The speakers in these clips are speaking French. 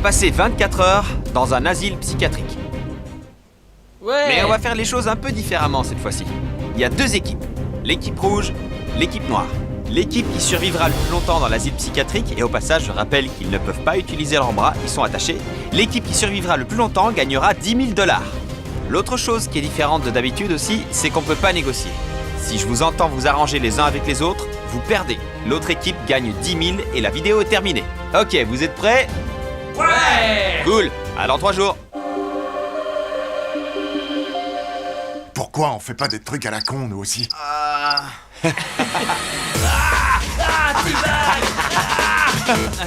passer 24 heures dans un asile psychiatrique. Ouais. Mais on va faire les choses un peu différemment cette fois-ci. Il y a 2 équipes. L'équipe rouge, l'équipe noire. L'équipe qui survivra le plus longtemps dans l'asile psychiatrique, et au passage, je rappelle qu'ils ne peuvent pas utiliser leurs bras, ils sont attachés. L'équipe qui survivra le plus longtemps gagnera 10 000 $. L'autre chose qui est différente de d'habitude aussi, c'est qu'on peut pas négocier. Si je vous entends vous arranger les uns avec les autres, vous perdez. L'autre équipe gagne 10 000 et la vidéo est terminée. Ok, vous êtes prêts? Ouais. Cool, à dans 3 jours. Pourquoi on fait pas des trucs à la con, nous aussi? Un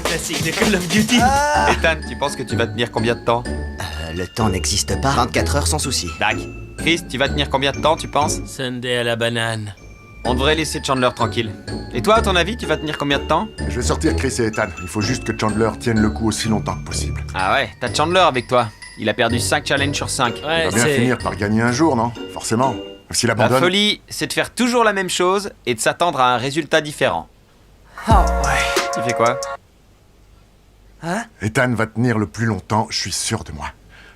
classique de Call of Duty. Ethan, tu penses que tu vas tenir combien de temps? Le temps n'existe pas. 24 heures sans souci. Dac. Chris, tu vas tenir combien de temps, tu penses? Sunday à la banane. On devrait laisser Chandler tranquille. Et toi, à ton avis, tu vas tenir combien de temps? Je vais sortir Chris et Ethan. Il faut juste que Chandler tienne le coup aussi longtemps que possible. Ah ouais, t'as Chandler avec toi. Il a perdu 5 challenges sur 5. Il Ouais, va bien finir par gagner un jour, non? Forcément. S'il La abandonne... folie, c'est de faire toujours la même chose et de s'attendre à un résultat différent. Oh ouais. Tu fais quoi? Ethan va tenir le plus longtemps, je suis sûr de moi.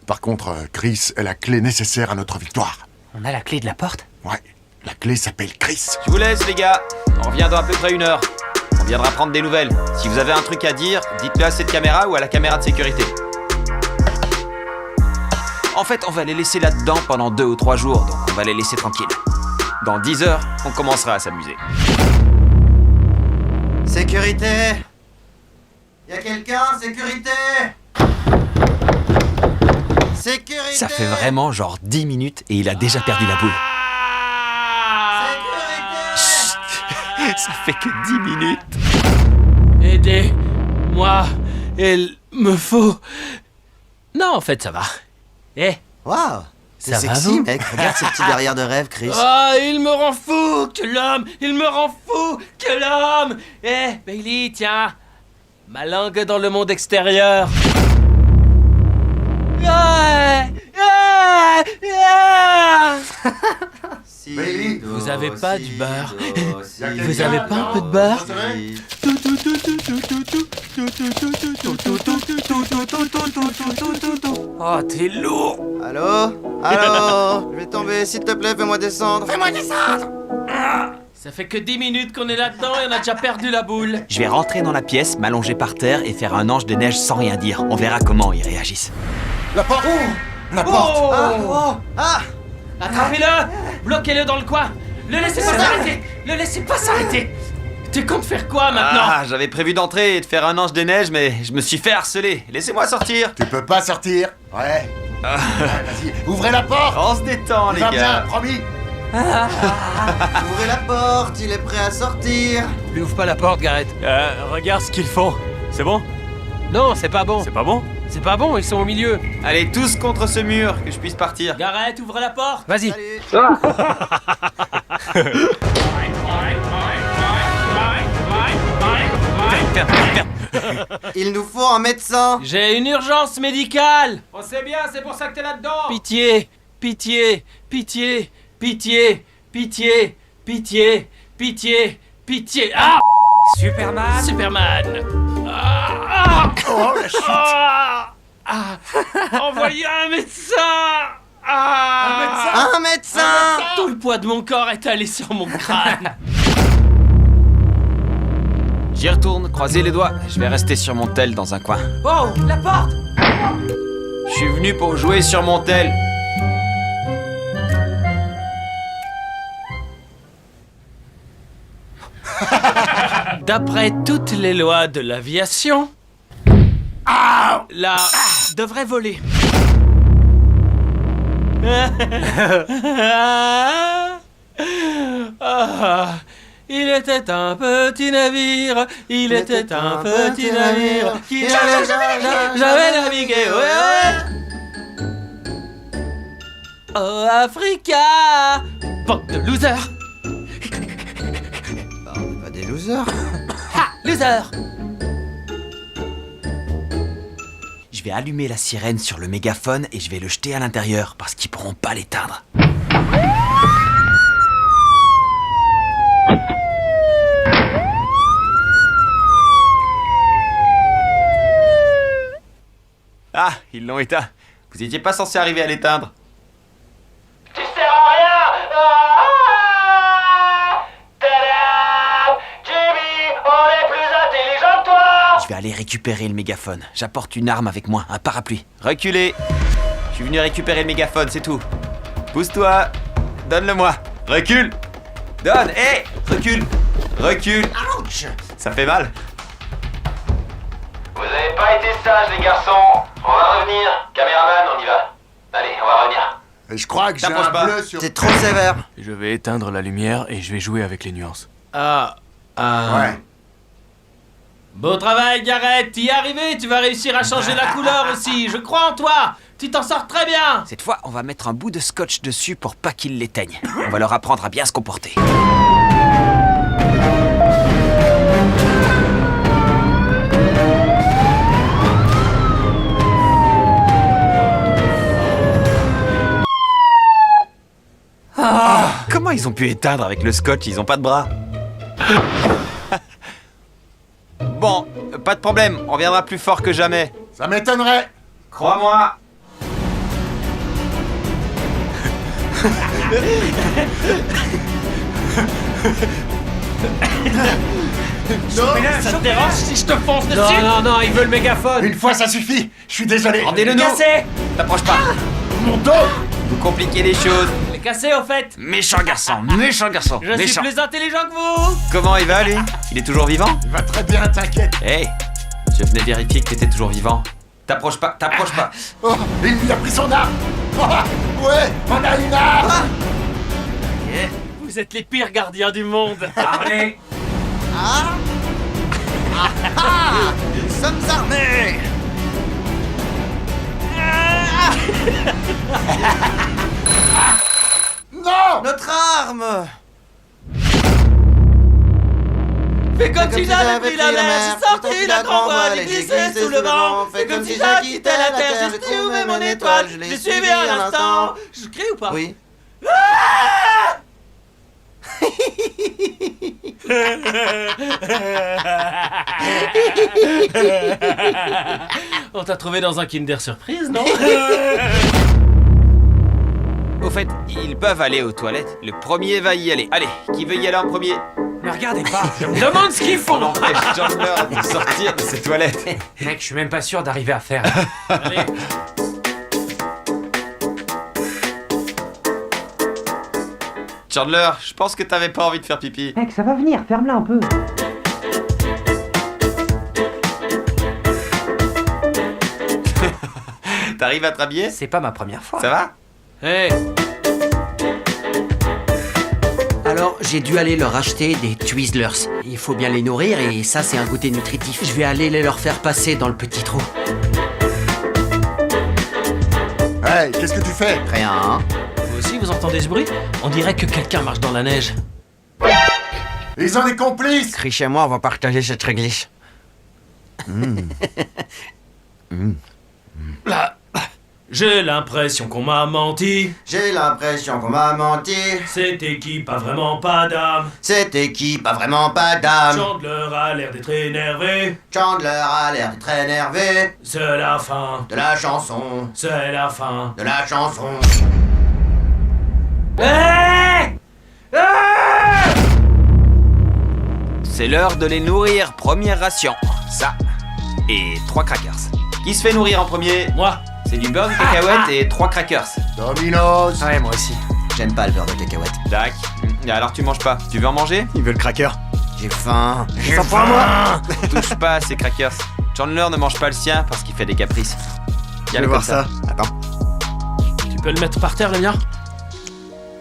Par contre, Chris est la clé nécessaire à notre victoire. On a la clé de la porte? Ouais, la clé s'appelle Chris. Je vous laisse, les gars. On revient dans à peu près 1 heure. On viendra prendre des nouvelles. Si vous avez un truc à dire, dites-le à cette caméra ou à la caméra de sécurité. En fait, on va les laisser là-dedans pendant 2 ou 3 jours, donc on va les laisser tranquilles. Dans 10 heures, on commencera à s'amuser. Sécurité! Y'a quelqu'un? Sécurité! Sécurité! Ça fait vraiment genre 10 minutes et il a déjà perdu la boule. Sécurité! Ça fait que 10 minutes. Aidez-moi. Il me faut... Non, en fait, ça va. Eh. Waouh! C'est Ça va, sexy, vous? mec. Regarde ces petits derrière de rêve, Chris. Ah, il me rend fou que l'homme. Il me rend fou que l'homme. Eh, Bailey, tiens. Ma langue dans le monde extérieur. Ah, ah, ah. Si, Bailey, do, vous avez pas si, du beurre? do, si, Vous quelqu'un avez pas un peu de beurre? si. Oh, t'es lourd. Allô? Allô? Je vais tomber, s'il te plaît, fais-moi descendre. Fais-moi descendre! Ça fait que 10 minutes qu'on est là-dedans et on a déjà perdu la boule. Je vais rentrer dans la pièce, m'allonger par terre et faire un ange de neige sans rien dire. On verra comment ils réagissent. La porte! La porte! Oh, Ah! Oh! Ah! attrapez-le. Bloquez-le dans le coin. Le laissez pas s'arrêter. Le laissez pas s'arrêter. Tu comptes faire quoi maintenant? Ah, j'avais prévu d'entrer et de faire un ange des neiges, mais je me suis fait harceler. Laissez-moi sortir. Tu peux pas sortir? Ouais. Ouais, vas-y, ouvrez la porte! On se détend, les Va bien, gars. promis! Ouvrez la porte, il est prêt à sortir. Lui ouvre pas la porte, Gareth. Regarde ce qu'ils font. C'est bon? Non, c'est pas bon. C'est pas bon? C'est pas bon, ils sont au milieu. Allez, tous contre ce mur, que je puisse partir. Gareth, ouvre la porte. Vas-y. Salut. Il nous faut un médecin. J'ai une urgence médicale. On sait bien, c'est pour ça que t'es là-dedans. Pitié, pitié, pitié, pitié, pitié, pitié, pitié, pitié. Ah! Superman. Superman. Oh, la chute! Envoyez un médecin. Ah! Un médecin. Tout le poids de mon corps est allé sur mon crâne. J'y retourne, croisez les doigts. Je vais rester sur mon tel dans un coin. Oh, la porte. Je suis venu pour jouer sur mon tel. D'après toutes les lois de l'aviation, la devrait voler. Ah, il était un petit navire, il était un petit navire qui j'avais navigué, ouais. Oh Africa, bande de losers. Bah, on est pas des losers. Ha, loser. Je vais allumer la sirène sur le mégaphone et je vais le jeter à l'intérieur parce qu'ils pourront pas l'éteindre. ils l'ont éteint. Vous étiez pas censé arriver à l'éteindre. Tu sers à rien. Tadam! Jimmy, on est plus intelligent que toi. Je vais aller récupérer le mégaphone. J'apporte une arme avec moi, un parapluie. Reculez. Je suis venu récupérer le mégaphone, c'est tout. Pousse-toi. Donne-le-moi. Recule. Donne. Hé, recule. Recule. Ouch. Ça fait mal. Vous avez pas été sages, les garçons. On va revenir. Caméraman, on y va. Allez, on va revenir. Et je crois que j'ai T'approches un pas. bleu sur... T'es trop sévère. Je vais éteindre la lumière et je vais jouer avec les nuances. Ouais. Beau travail, Gareth. T'y es arrivé. Tu vas réussir à changer la couleur aussi. Je crois en toi. Tu t'en sors très bien. Cette fois, on va mettre un bout de scotch dessus pour pas qu'ils l'éteignent. On va leur apprendre à bien se comporter. Comment ils ont pu éteindre avec le scotch? Ils ont pas de bras. Bon, pas de problème, on reviendra plus fort que jamais. Ça m'étonnerait. Crois-moi. Ça te dérange si je te fonce dessus? Non, il veut le mégaphone. Une fois, ça suffit. Je suis désolé. Rendez-le-nous. Cassé. T'approches pas. Mon dos. Vous compliquez les choses. Il est cassé au fait. Méchant garçon, méchant garçon, Je suis méchant. plus intelligent que vous. Comment il va, lui? Il est toujours vivant? Il va très bien, t'inquiète. Hé, je venais vérifier que t'étais toujours vivant. T'approches pas, t'approches pas. Oh, il lui a pris son arme. Oh, ouais, on a une arme. Vous êtes les pires gardiens du monde. Allez. Nous sommes armés. Non. Notre arme. Fais comme si j'avais pris la mer, j'ai sorti la grand voile et glissé sous le vent. Fais comme si j'avais quitté la terre, j'ai trouvé mon étoile, je l'ai suivi à l'instant. Je crie ou pas? Oui. On t'a trouvé dans un Kinder Surprise, non? Au fait, ils peuvent aller aux toilettes. Le premier va y aller. Allez, qui veut y aller en premier? Ne regardez pas. Je me demande ce qu'ils On font. empêche Chandler de sortir de ses toilettes. Mec, je suis même pas sûr d'arriver à faire. Allez. Chandler, je pense que t'avais pas envie de faire pipi. Mec, ça va venir. Ferme-la un peu. T'arrives à te rhabiller? C'est pas ma première fois. Ça va? Hé, Alors, j'ai dû aller leur acheter des Twizzlers. Il faut bien les nourrir et ça, c'est un goûter nutritif. Je vais aller les leur faire passer dans le petit trou. Hey, qu'est-ce que tu fais? Rien, hein. vous aussi vous entendez ce bruit? On dirait que quelqu'un marche dans la neige. Ils ont des complices. Chris et moi, on va partager cette réglisse. Là, j'ai l'impression qu'on m'a menti. J'ai l'impression qu'on m'a menti. Cette équipe a vraiment pas d'âme. Cette équipe a vraiment pas d'âme. Chandler a l'air d'être énervé. Chandler a l'air d'être énervé. C'est la fin. De la chanson. C'est la fin. De la chanson. Hé! C'est l'heure de les nourrir. Première ration. Ça. Et 3 crackers. Qui se fait nourrir en premier? Moi. C'est du beurre de cacahuète et 3 crackers. Domino's. Ouais, moi aussi. J'aime pas le beurre de cacahuète. Tac. Alors tu manges pas. Tu veux en manger? Ils veulent cracker. J'ai faim. J'ai faim. Touche pas à ces crackers. Chandler ne mange pas le sien parce qu'il fait des caprices. Je vais voir ça. Attends. Tu peux le mettre par terre, le mien?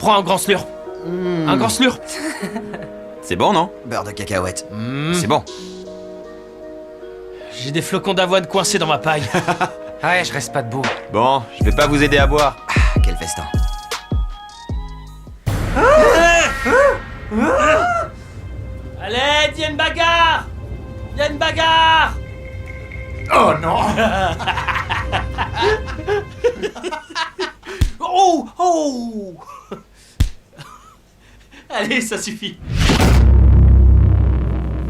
Prends un grand slurp. Un grand slurp. C'est bon, non? Beurre de cacahuète. C'est bon. J'ai des flocons d'avoine coincés dans ma paille. Ouais, je reste pas debout. Bon, je vais pas vous aider à boire. Ah, quel festin. Allez, y a une bagarre! Y a une bagarre! Oh non. Oh! Oh! Allez, ça suffit.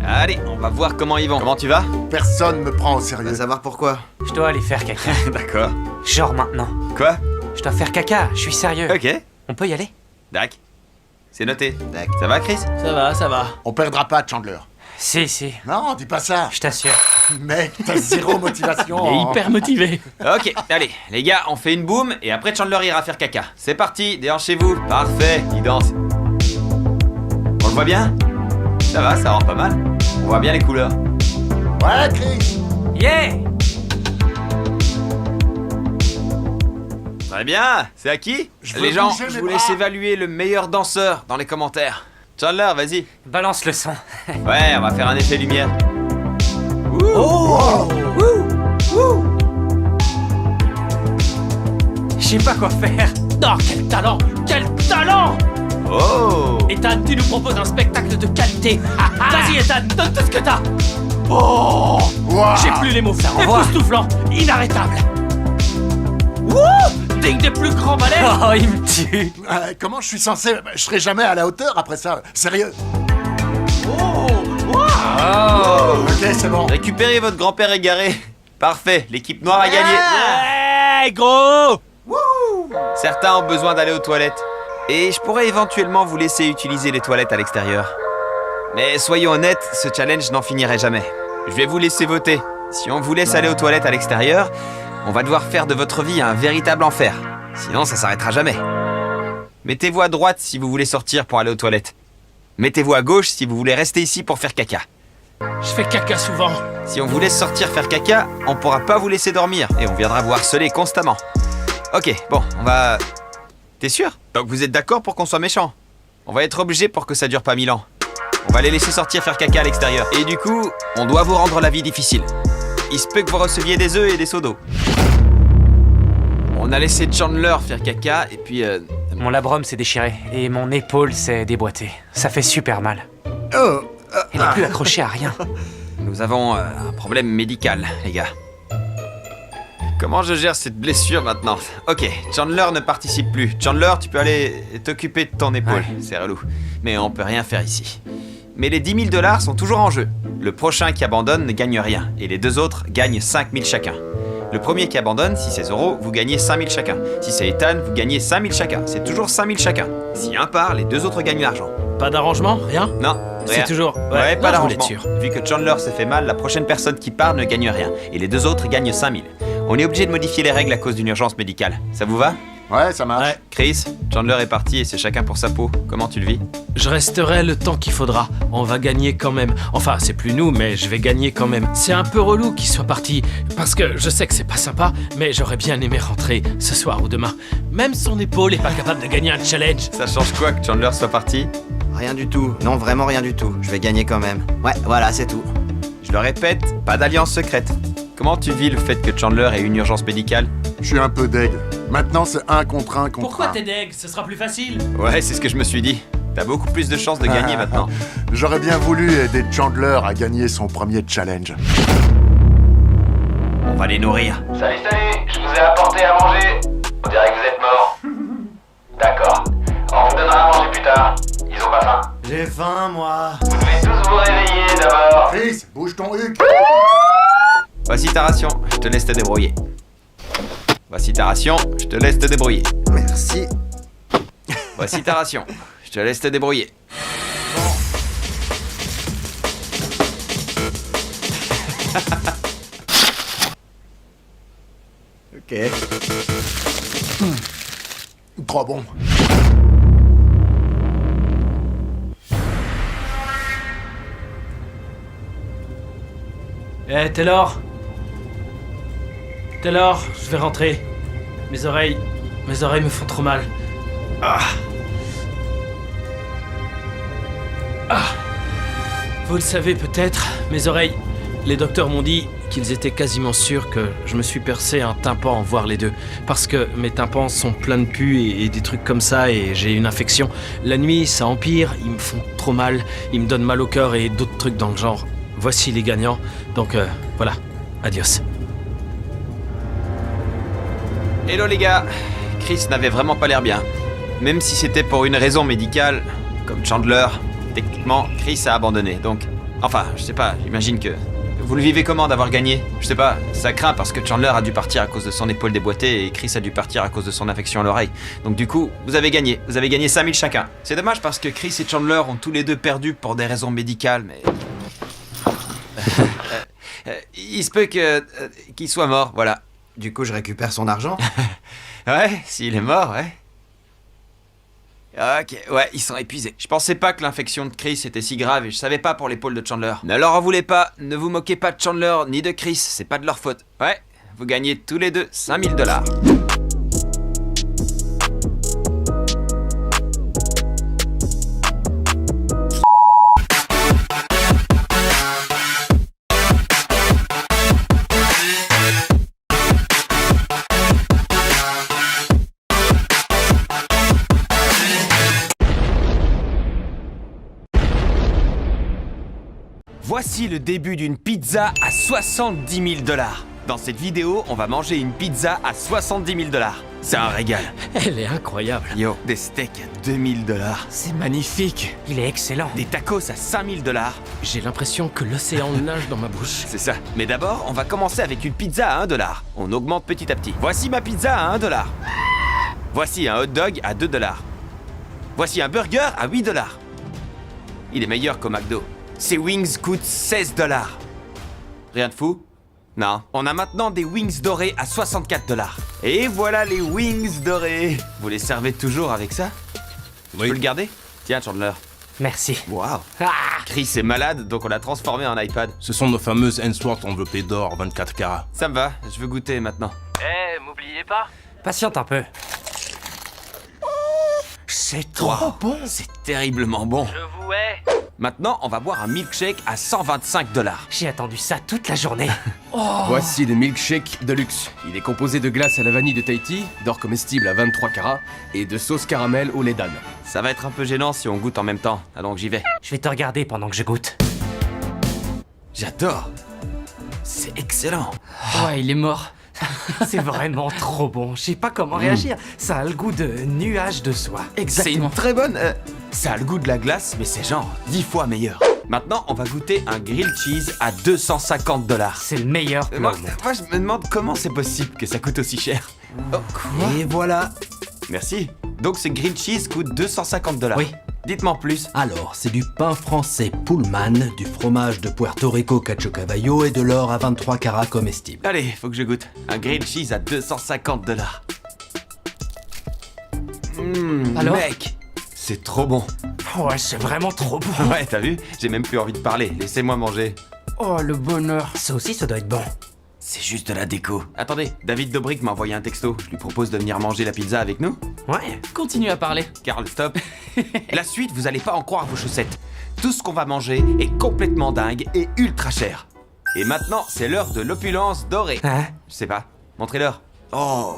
Allez, on va voir comment ils vont. Comment tu vas? Personne me prend au Va sérieux. savoir pourquoi. Je dois aller faire caca. D'accord. Genre maintenant. Quoi? Je dois faire caca, je suis sérieux. Ok. On peut y aller? Dac. C'est noté. Dac. Ça va, Chris? Ça va. On perdra pas, Chandler. Si. Non, dis pas ça. Je t'assure. Mec, t'as zéro motivation. Il est hyper motivé. Ok, allez, les gars, on fait une boum et après Chandler ira faire caca. C'est parti, déhanchez-vous. Parfait, il danse. On le voit bien? Ça va, ça rend pas mal. On voit bien les couleurs. Ouais, Chris. Yeah! Très bien, c'est à qui? Je veux Les gens, bouger je mes vous laisse bras. évaluer le meilleur danseur dans les commentaires. Chandler, vas-y. Balance le son. Ouais, on va faire un effet lumière. Je sais pas quoi faire. Oh, quel talent! Quel talent! Oh! Ethan, tu nous proposes un spectacle de qualité. Vas-y, Ethan, donne tout ce que t'as. Oh! Ouah. J'ai plus les mots. envoie. Époustouflant, inarrêtable. Wouh! Digne des plus grands ballets. Oh, il me tue. Comment je suis censé... Je serai jamais à la hauteur après ça. Sérieux. Oh! Ok, c'est bon. Récupérez votre grand-père égaré. Parfait, l'équipe noire a gagné. Hey, gros! Certains ont besoin d'aller aux toilettes. Et je pourrais éventuellement vous laisser utiliser les toilettes à l'extérieur. Mais soyons honnêtes, ce challenge n'en finirait jamais. Je vais vous laisser voter. Si on vous laisse aller aux toilettes à l'extérieur, on va devoir faire de votre vie un véritable enfer. Sinon, ça s'arrêtera jamais. Mettez-vous à droite si vous voulez sortir pour aller aux toilettes. Mettez-vous à gauche si vous voulez rester ici pour faire caca. Je fais caca souvent. Si on vous laisse sortir faire caca, on pourra pas vous laisser dormir et on viendra vous harceler constamment. Ok, bon, on va... T'es sûr? Donc vous êtes d'accord pour qu'on soit méchant? On va être obligé pour que ça dure pas 1000 ans. On va les laisser sortir faire caca à l'extérieur. Et du coup, on doit vous rendre la vie difficile. Il se peut que vous receviez des œufs et des seaux d'eau. On a laissé Chandler faire caca et puis... Mon labrum s'est déchiré et mon épaule s'est déboîtée. Ça fait super mal. Oh! Elle n'est plus accrochée à rien. Nous avons un problème médical, les gars. Comment je gère cette blessure maintenant? Ok, Chandler ne participe plus. Chandler, tu peux aller t'occuper de ton épaule. Ouais. C'est relou. Mais on peut rien faire ici. Mais les 10 000 $ sont toujours en jeu. Le prochain qui abandonne ne gagne rien. Et les deux autres gagnent 5 000 chacun. Le premier qui abandonne, si c'est Zoro, vous gagnez 5 000 chacun. Si c'est Ethan, vous gagnez 5 000 chacun. C'est toujours 5 000 chacun. Si un part, les deux autres gagnent l'argent. Pas d'arrangement? Rien? Non, C'est rien. toujours... Ouais, pas non, je voulais d'arrangement. être sûr. Vu que Chandler s'est fait mal, la prochaine personne qui part ne gagne rien. Et les deux autres gagnent 5 000. On est obligé de modifier les règles à cause d'une urgence médicale. Ça vous va? Ouais, ça marche. Ouais. Chris, Chandler est parti et c'est chacun pour sa peau. Comment tu le vis? Je resterai le temps qu'il faudra. On va gagner quand même. Enfin, c'est plus nous, mais je vais gagner quand même. C'est un peu relou qu'il soit parti, parce que je sais que c'est pas sympa, mais j'aurais bien aimé rentrer ce soir ou demain. Même son épaule est pas capable de gagner un challenge. Ça change quoi que Chandler soit parti? Rien du tout. Non, vraiment rien du tout. Je vais gagner quand même. Ouais, voilà, c'est tout. Je le répète, pas d'alliance secrète. Comment tu vis le fait que Chandler ait une urgence médicale? Je suis un peu deg. Maintenant, c'est 1 contre 1 contre Pourquoi 1. t'es deg? Ce sera plus facile. Ouais, c'est ce que je me suis dit. T'as beaucoup plus de chances de gagner maintenant. J'aurais bien voulu aider Chandler à gagner son premier challenge. On va les nourrir. Salut, je vous ai apporté à manger. On dirait que vous êtes morts. D'accord. On vous donnera à manger plus tard. Ils ont pas faim. J'ai faim, moi. Vous devez tous vous réveiller d'abord. Chris, bouge ton huc. Voici ta ration, je te laisse te débrouiller. Voici ta ration, je te laisse te débrouiller. Merci. Voici ta ration, je te laisse te débrouiller. Ok. Trop bon. Eh, Taylor? Taylor, je vais rentrer. Mes oreilles me font trop mal. Vous le savez peut-être, mes oreilles, les docteurs m'ont dit qu'ils étaient quasiment sûrs que je me suis percé un tympan, voire les deux. Parce que mes tympans sont pleins de pus et des trucs comme ça et j'ai une infection. La nuit, ça empire, ils me font trop mal, ils me donnent mal au cœur et d'autres trucs dans le genre. Voici les gagnants, donc voilà, adios. Hello les gars, Chris n'avait vraiment pas l'air bien. Même si c'était pour une raison médicale, comme Chandler, techniquement, Chris a abandonné. Donc, Enfin, je sais pas, j'imagine que... Vous le vivez comment d'avoir gagné? Je sais pas, ça craint parce que Chandler a dû partir à cause de son épaule déboîtée et Chris a dû partir à cause de son infection à l'oreille. Donc du coup, vous avez gagné 5000 chacun. C'est dommage parce que Chris et Chandler ont tous les deux perdu pour des raisons médicales, mais... il se peut qu'il soit mort, voilà. Du coup, je récupère son argent. Ouais, s'il est mort, ouais. Ok, ouais, ils sont épuisés. Je pensais pas que l'infection de Chris était si grave et je savais pas pour l'épaule de Chandler. Ne leur en voulez pas, ne vous moquez pas de Chandler ni de Chris, c'est pas de leur faute. Ouais, vous gagnez tous les deux 5000 $. Voici le début d'une pizza à 70 000 $. Dans cette vidéo, on va manger une pizza à 70 000 $. C'est un régal. Elle est incroyable. Yo, des steaks à 2000 $. C'est magnifique. Il est excellent. Des tacos à 5000 $. J'ai l'impression que l'océan nage dans ma bouche. C'est ça. Mais d'abord, on va commencer avec une pizza à 1 $. On augmente petit à petit. Voici ma pizza à 1 $. Voici un hot dog à 2 $. Voici un burger à 8 $. Il est meilleur qu'au McDo. Ces wings coûtent 16 $. Rien de fou? Non. On a maintenant des wings dorés à 64 $. Et voilà les wings dorés. Vous les servez toujours avec ça? Je peux le garder? Tiens, Chandler. Merci. Waouh. Ah, Chris est malade, donc on l'a transformé en iPad. Ce sont nos fameuses Ainsworth enveloppées d'or 24 carats. Ça me va, je veux goûter maintenant. M'oubliez pas? patiente un peu. C'est trop bon. C'est terriblement bon. Je vous hais. Maintenant, on va boire un milkshake à 125 $. J'ai attendu ça toute la journée. Voici le milkshake de luxe. Il est composé de glace à la vanille de Tahiti, d'or comestible à 23 carats et de sauce caramel au lait d'âne. Ça va être un peu gênant si on goûte en même temps, alors j'y vais. Je vais te regarder pendant que je goûte. J'adore. C'est excellent. Ouais, il est mort. C'est vraiment trop bon. Je sais pas comment réagir. Ça a le goût de nuage de soie. C'est une très bonne... ça a le goût de la glace, mais c'est genre 10 fois meilleur. Maintenant, on va goûter un grilled cheese à 250 $. C'est le meilleur plat Moi, au monde. moi, je me demande comment c'est possible que ça coûte aussi cher. Et voilà. Merci. Donc, ce grilled cheese coûte 250 $. Oui. Dites-moi en plus. Alors, c'est du pain français Pullman, du fromage de Puerto Rico Cacho Cavallo et de l'or à 23 carats comestible. Allez, faut que je goûte. Un grilled cheese à 250 $. Alors Mec, c'est trop bon. Ouais, c'est vraiment trop bon. Ouais, t'as vu? J'ai même plus envie de parler. Laissez-moi manger. Oh, le bonheur. Ça aussi, ça doit être bon. C'est juste de la déco. Attendez, David Dobrik m'a envoyé un texto. Je lui propose de venir manger la pizza avec nous. Ouais. Continue à parler. Carl, stop. La suite, vous allez pas en croire vos chaussettes. Tout ce qu'on va manger est complètement dingue et ultra cher. Et maintenant, c'est l'heure de l'opulence dorée. Hein? Je sais pas. Montrez-leur. Oh,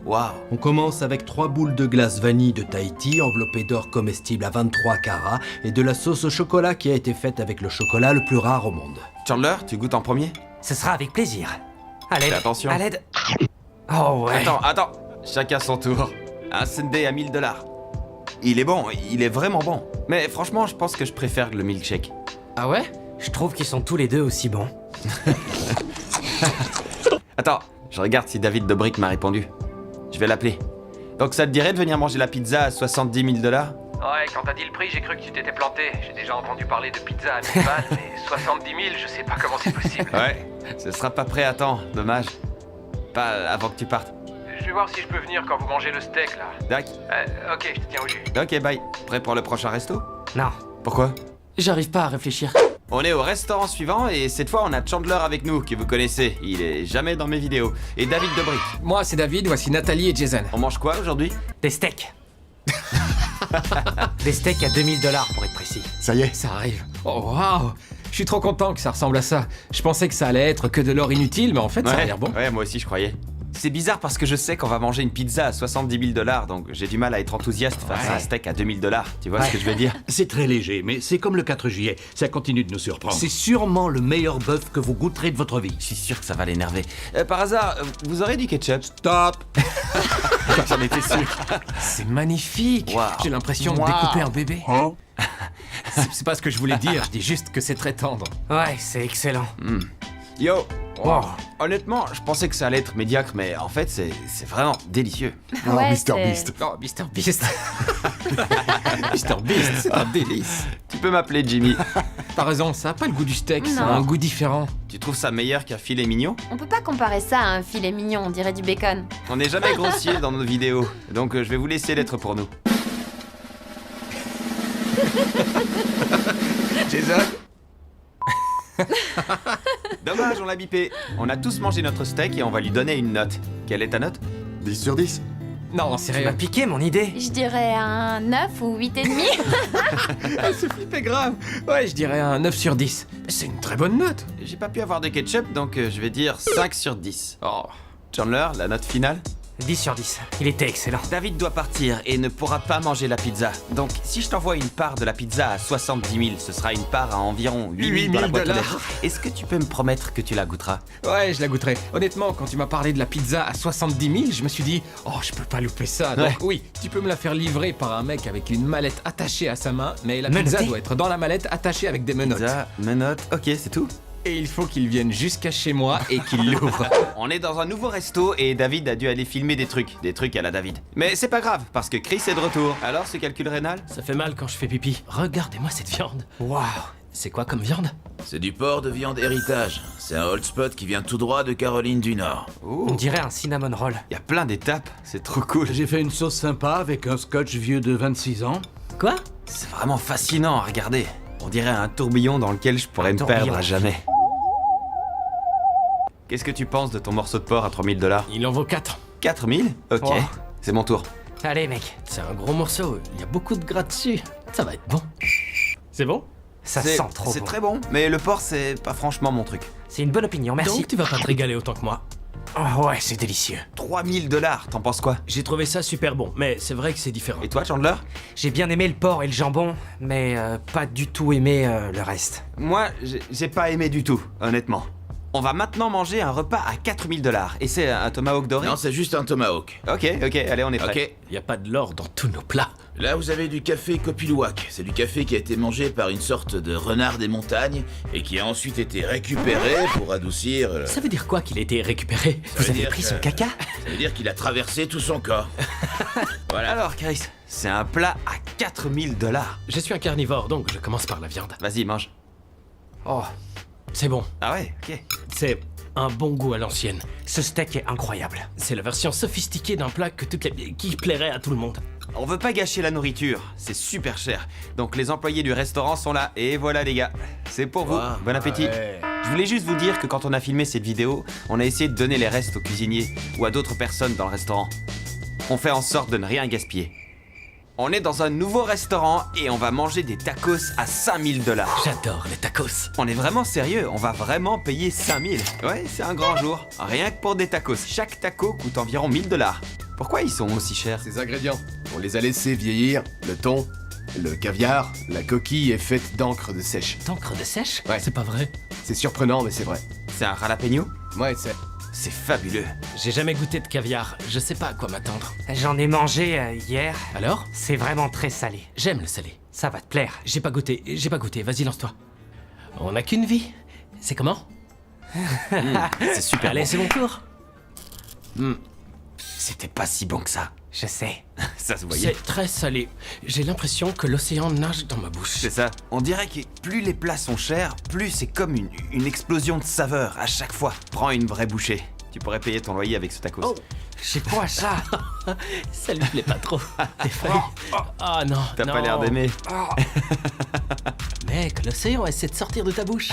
waouh. On commence avec 3 boules de glace vanille de Tahiti enveloppées d'or comestible à 23 carats et de la sauce au chocolat qui a été faite avec le chocolat le plus rare au monde. Chandler, tu goûtes en premier? Ce sera avec plaisir. À l'aide. Fais attention. À l'aide. Oh ouais. Attends. Chacun son tour. Un sundae à 1000 $. Il est bon, il est vraiment bon. Mais franchement, je pense que je préfère le milkshake. Ah ouais? Je trouve qu'ils sont tous les deux aussi bons. Attends, je regarde si David Dobrik m'a répondu. Je vais l'appeler. Donc ça te dirait de venir manger la pizza à 70 000 $? Ouais, quand t'as dit le prix, j'ai cru que tu t'étais planté. J'ai déjà entendu parler de pizza à 1000 balles, mais 70 000, je sais pas comment c'est possible. Ouais, ce sera pas prêt à temps, dommage. Pas avant que tu partes. Je vais voir si je peux venir quand vous mangez le steak, là. Dac. Ok, je te tiens au jus. Ok, bye. Prêt pour le prochain resto? Non. Pourquoi? J'arrive pas à réfléchir. On est au restaurant suivant et cette fois on a Chandler avec nous, que vous connaissez. Il est jamais dans mes vidéos. Et David Dobrik. Moi, c'est David, voici Nathalie et Jason. On mange quoi aujourd'hui? Des steaks. Des steaks à 2000 $ pour être précis. Ça y est, Ça arrive. Oh, waouh! Je suis trop content que ça ressemble à ça. Je pensais que ça allait être que de l'or inutile, mais en fait, ça a l'air bon. Ouais, moi aussi je croyais. C'est bizarre parce que je sais qu'on va manger une pizza à 70 000 $, donc j'ai du mal à être enthousiaste face à un steak à 2000 $. Tu vois ce que je veux dire? C'est très léger, mais c'est comme le 4 juillet. Ça continue de nous surprendre. C'est sûrement le meilleur bœuf que vous goûterez de votre vie. Je suis sûr que ça va l'énerver. Par hasard, vous aurez du ketchup? Stop! J'en étais sûr. C'est magnifique. Wow. J'ai l'impression de découper un bébé. C'est pas ce que je voulais dire, je dis juste que c'est très tendre. Ouais, c'est excellent. Yo, Wow. honnêtement, je pensais que ça allait être médiocre, mais en fait, c'est vraiment délicieux. Oh, Ouais, Mr. c'est- Beast. Oh, Mr. Beast. Mr. Beast, c'est un délice. Tu peux m'appeler Jimmy. T'as raison, ça a pas le goût du steak, ça a Non. un goût différent. Tu trouves ça meilleur qu'un filet mignon? On peut pas comparer ça à un filet mignon, on dirait du bacon. On n'est jamais grossier dans nos vidéos, donc je vais vous laisser l'être pour nous. Jason? Dommage, on l'a bipé. On a tous mangé notre steak et on va lui donner une note. Quelle est ta note? 10 sur 10. Non, Tu m'as sérieux. piqué mon idée. Je dirais un 9 ou 8,5. C'est flippé grave. Ouais, je dirais un 9 sur 10. C'est une très bonne note. J'ai pas pu avoir de ketchup, donc je vais dire 5 sur 10. Oh. Chandler, la note finale? 10 sur 10. Il était excellent. David doit partir et ne pourra pas manger la pizza. Donc, si je t'envoie une part de la pizza à 70 000, ce sera une part à environ 8 000 dans la boîte aux lettres. Est-ce que tu peux me promettre que tu la goûteras? Ouais, je la goûterai. Honnêtement, quand tu m'as parlé de la pizza à 70 000, je me suis dit, oh, je peux pas louper ça. Donc Ouais. oui, tu peux me la faire livrer par un mec avec une mallette attachée à sa main, mais la pizza Menottée. doit être dans la mallette attachée avec des menottes. Pizza, menottes, ok, c'est tout. Et il faut qu'il vienne jusqu'à chez moi et qu'il l'ouvre. On est dans un nouveau resto et David a dû aller filmer des trucs à la David. Mais c'est pas grave, parce que Chris est de retour. Alors, ce calcul rénal? Ça fait mal quand je fais pipi. Regardez-moi cette viande. Waouh. C'est quoi comme viande? C'est du porc de viande héritage. C'est un old spot qui vient tout droit de Caroline du Nord. On dirait un cinnamon roll. Y a plein d'étapes, c'est trop cool. J'ai fait une sauce sympa avec un scotch vieux de 26 ans. Quoi? C'est vraiment fascinant à regarder. On dirait un tourbillon dans lequel je pourrais Un me tourbillon. perdre à jamais. Qu'est-ce que tu penses de ton morceau de porc à 3000 $? Il en vaut 4. 4000? Ok, Oh. c'est mon tour. Allez mec, C'est un gros morceau, il y a beaucoup de gras dessus. Ça va être bon. C'est bon? ça C'est- sent trop C'est bon. très bon, mais le porc, c'est pas franchement mon truc. C'est une bonne opinion, merci. Donc tu vas pas te régaler autant que moi. Oh ouais, c'est délicieux. 3000 $, t'en penses quoi? J'ai trouvé ça super bon, mais c'est vrai que c'est différent. Et toi, Chandler? J'ai bien aimé le porc et le jambon, mais pas du tout aimé le reste. Moi, j'ai pas aimé du tout, honnêtement. On va maintenant manger un repas à 4000 $. Et c'est un tomahawk doré? Non, c'est juste un tomahawk. Ok, allez, on est prêt. Ok. Y a pas de l'or dans tous nos plats. Là, vous avez du café Kopilouak. C'est du café qui a été mangé par une sorte de renard des montagnes et qui a ensuite été récupéré pour adoucir. Ça veut dire quoi qu'il a été récupéré? Ça veut Vous avez dire pris que- son caca? Ça veut dire qu'il a traversé tout son corps. Voilà. Alors, Chris, c'est un plat à 4000 $. Je suis un carnivore, donc je commence par la viande. Vas-y, mange. Oh, C'est bon. Ah ouais, ok. C'est un bon goût à l'ancienne. ce steak est incroyable. C'est la version sophistiquée d'un plat qui plairait à tout le monde. On veut pas gâcher la nourriture, c'est super cher. Donc les employés du restaurant sont là, et voilà les gars. C'est pour vous, Wow. bon appétit. Je voulais juste vous dire que quand on a filmé cette vidéo, on a essayé de donner les restes aux cuisiniers ou à d'autres personnes dans le restaurant. On fait en sorte de ne rien gaspiller. On est dans un nouveau restaurant et on va manger des tacos à 5000 $. J'adore les tacos. On est vraiment sérieux, on va vraiment payer 5000. Ouais, c'est un grand jour. Rien que pour des tacos. Chaque taco coûte environ 1000 $. Pourquoi ils sont aussi chers? Ces ingrédients, on les a laissés vieillir. Le thon, le caviar, la coquille est faite d'encre de sèche. D'encre de sèche? Ouais. C'est pas vrai. C'est surprenant, mais c'est vrai. C'est un jalapeno? Ouais, c'est... C'est fabuleux. J'ai jamais goûté de caviar. Je sais pas à quoi m'attendre. J'en ai mangé hier. Alors? C'est vraiment très salé. J'aime le salé. Ça va te plaire. J'ai pas goûté. Vas-y, lance-toi. On n'a qu'une vie. C'est comment? C'est super. Allez, bon. c'est mon tour. C'était pas si bon que ça. Je sais. Ça se voyait. C'est très salé. J'ai l'impression que l'océan nage dans ma bouche. C'est ça. On dirait que plus les plats sont chers, plus c'est comme une explosion de saveurs à chaque fois. Prends une vraie bouchée. Tu pourrais payer ton loyer avec ce tacos. Oh, C'est quoi ça? ça lui plaît pas trop. T'es failli. Ah non. T'as pas non. l'air d'aimer. Mec, l'océan essaie de sortir de ta bouche.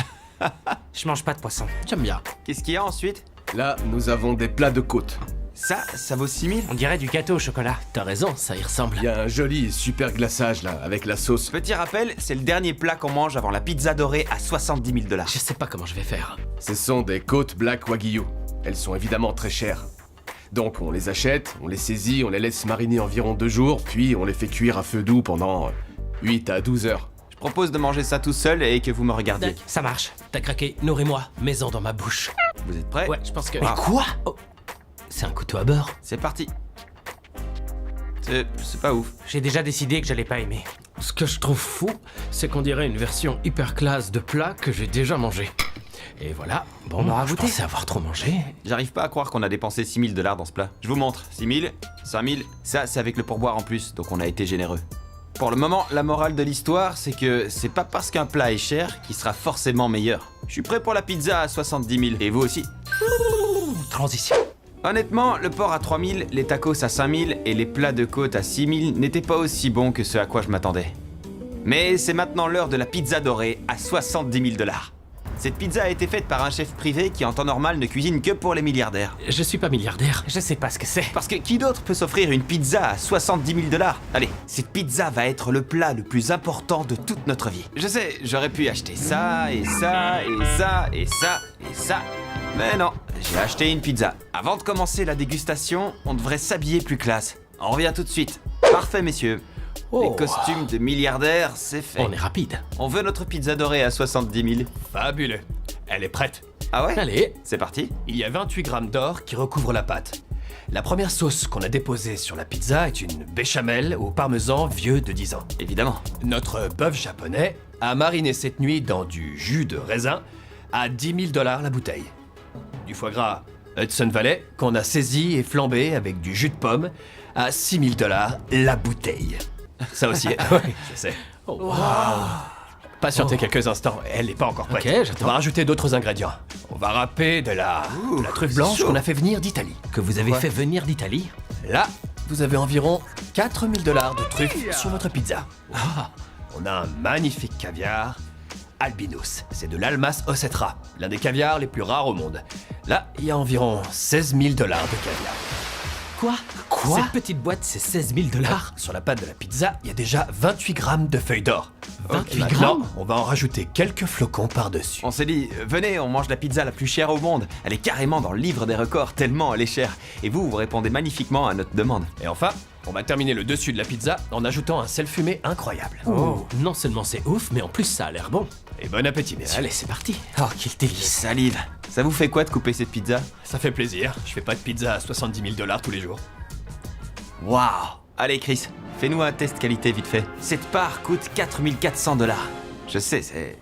Je mange pas de poisson. J'aime bien. Qu'est-ce qu'il y a ensuite? Là, nous avons des plats de côte. Ça vaut 6000? On dirait du gâteau au chocolat. T'as raison, ça y ressemble. Il y a un joli et super glaçage, là, avec la sauce. Petit rappel, c'est le dernier plat qu'on mange avant la pizza dorée à 70 000 $. Je sais pas comment je vais faire. Ce sont des côtes Black Wagyu. Elles sont évidemment très chères. Donc on les achète, on les saisit, on les laisse mariner environ 2 jours, puis on les fait cuire à feu doux pendant 8 à 12 heures. Je propose de manger ça tout seul et que vous me regardiez. D'accord. Ça marche. T'as craqué, nourris-moi, maison dans ma bouche. Vous êtes prêts? Ouais, je pense que. Mais quoi? Oh, c'est un couteau à beurre. C'est parti. C'est pas ouf. J'ai déjà décidé que j'allais pas aimer. Ce que je trouve fou, c'est qu'on dirait une version hyper classe de plat que j'ai déjà mangé. Et voilà, bon, je pensais avoir trop mangé. J'arrive pas à croire qu'on a dépensé 6 000 $ dans ce plat. Je vous montre, 6 000, 5 000, ça c'est avec le pourboire en plus, donc on a été généreux. Pour le moment, la morale de l'histoire, c'est que c'est pas parce qu'un plat est cher qu'il sera forcément meilleur. Je suis prêt pour la pizza à 70 000, et vous aussi. Transition. Honnêtement, le porc à 3 000, les tacos à 5 000 et les plats de côte à 6 000 n'étaient pas aussi bons que ce à quoi je m'attendais. Mais c'est maintenant l'heure de la pizza dorée à 70 000 $. Cette pizza a été faite par un chef privé qui en temps normal ne cuisine que pour les milliardaires. Je suis pas milliardaire. Je sais pas ce que c'est. Parce que qui d'autre peut s'offrir une pizza à 70 000 $? Allez, cette pizza va être le plat le plus important de toute notre vie. Je sais, j'aurais pu acheter ça, et ça, et ça, et ça, et ça. Mais non, j'ai acheté une pizza. Avant de commencer la dégustation, on devrait s'habiller plus classe. On revient tout de suite. Parfait, messieurs. Les costumes de milliardaires, c'est fait. On est rapide. On veut notre pizza dorée à 70 000. Fabuleux. Elle est prête. Ah ouais? Allez. C'est parti. Il y a 28 grammes d'or qui recouvrent la pâte. La première sauce qu'on a déposée sur la pizza est une béchamel au parmesan vieux de 10 ans. Évidemment. Notre bœuf japonais a mariné cette nuit dans du jus de raisin à 10 000 $ la bouteille. Du foie gras Hudson Valley qu'on a saisi et flambé avec du jus de pomme à 6 000 $ la bouteille. Ça aussi, oui, je sais. Patientez quelques instants, elle n'est pas encore prête. Ok, j'attends. On va rajouter d'autres ingrédients. On va râper de la truffe blanche qu'on a fait venir d'Italie. Que vous avez fait venir d'Italie? Là, vous avez environ 4 000 $ de truffes sur votre pizza. On a un magnifique caviar albinos. C'est de l'Almas Ossetra, l'un des caviars les plus rares au monde. Là, il y a environ 16 000 $ de caviar. Quoi? Cette petite boîte, c'est 16 000 $? Sur la pâte de la pizza, il y a déjà 28 grammes de feuilles d'or. 28 Maintenant, grammes? on va en rajouter quelques flocons par-dessus. On s'est dit, venez, on mange la pizza la plus chère au monde. Elle est carrément dans le livre des records, tellement elle est chère. Et vous répondez magnifiquement à notre demande. Et enfin, on va terminer le dessus de la pizza en ajoutant un sel fumé incroyable. Non seulement c'est ouf, mais en plus ça a l'air bon. Et bon appétit, messieurs. Allez, c'est parti. Oh, quel délice. Salive. Ça vous fait quoi de couper cette pizza? Ça fait plaisir. Je fais pas de pizza à 70 000 $ tous les jours. Waouh. Allez Chris, fais-nous un test qualité vite fait. Cette part coûte 4 400 $. Je sais, c'est...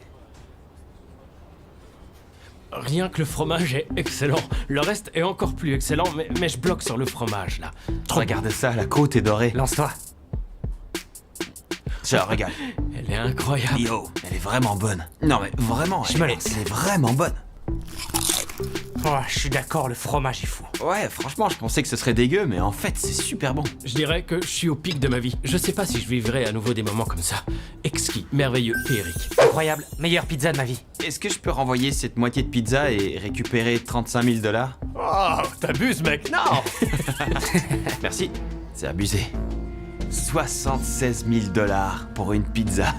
Rien que le fromage est excellent. Le reste est encore plus excellent, mais je bloque sur le fromage, là. Regarde ça, la côte est dorée. Lance-toi. Tiens, regarde. Elle est incroyable. Yo, elle est vraiment bonne. Non mais vraiment, Je me laisse. elle est vraiment bonne. Oh, je suis d'accord, le fromage est fou. Ouais, franchement, je pensais que ce serait dégueu, mais en fait, c'est super bon. Je dirais que je suis au pic de ma vie. Je sais pas si je vivrai à nouveau des moments comme ça. Exquis, merveilleux, féerique. Incroyable, meilleure pizza de ma vie. Est-ce que je peux renvoyer cette moitié de pizza et récupérer 35 000 $? Oh, t'abuses, mec. Non. Merci, c'est abusé. 76 000 $ pour une pizza.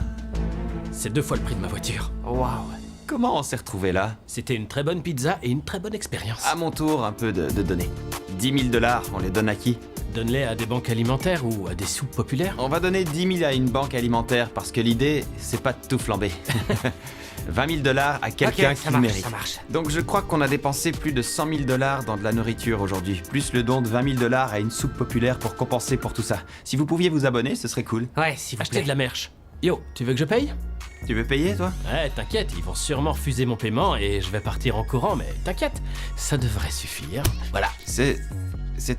C'est 2 fois le prix de ma voiture. Waouh. Comment on s'est retrouvé là? C'était une très bonne pizza et une très bonne expérience. À mon tour, un peu de données. 10 000 $, on les donne à qui? Donne-les à des banques alimentaires ou à des soupes populaires. On va donner 10 000 à une banque alimentaire parce que l'idée, c'est pas de tout flamber. 20 000 $ à quelqu'un qui le mérite. Ça marche. Donc je crois qu'on a dépensé plus de 100 000 $ dans de la nourriture aujourd'hui, plus le don de 20 000 $ à une soupe populaire pour compenser pour tout ça. Si vous pouviez vous abonner, ce serait cool. Ouais, s'il vous Acheter plaît. de la merch. Yo, tu veux que je paye? Tu veux payer, toi? Ouais, t'inquiète, ils vont sûrement refuser mon paiement et je vais partir en courant, mais t'inquiète, ça devrait suffire. Voilà. C'est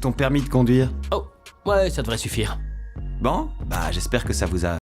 ton permis de conduire. Oh, ouais, ça devrait suffire. Bon, bah j'espère que ça vous a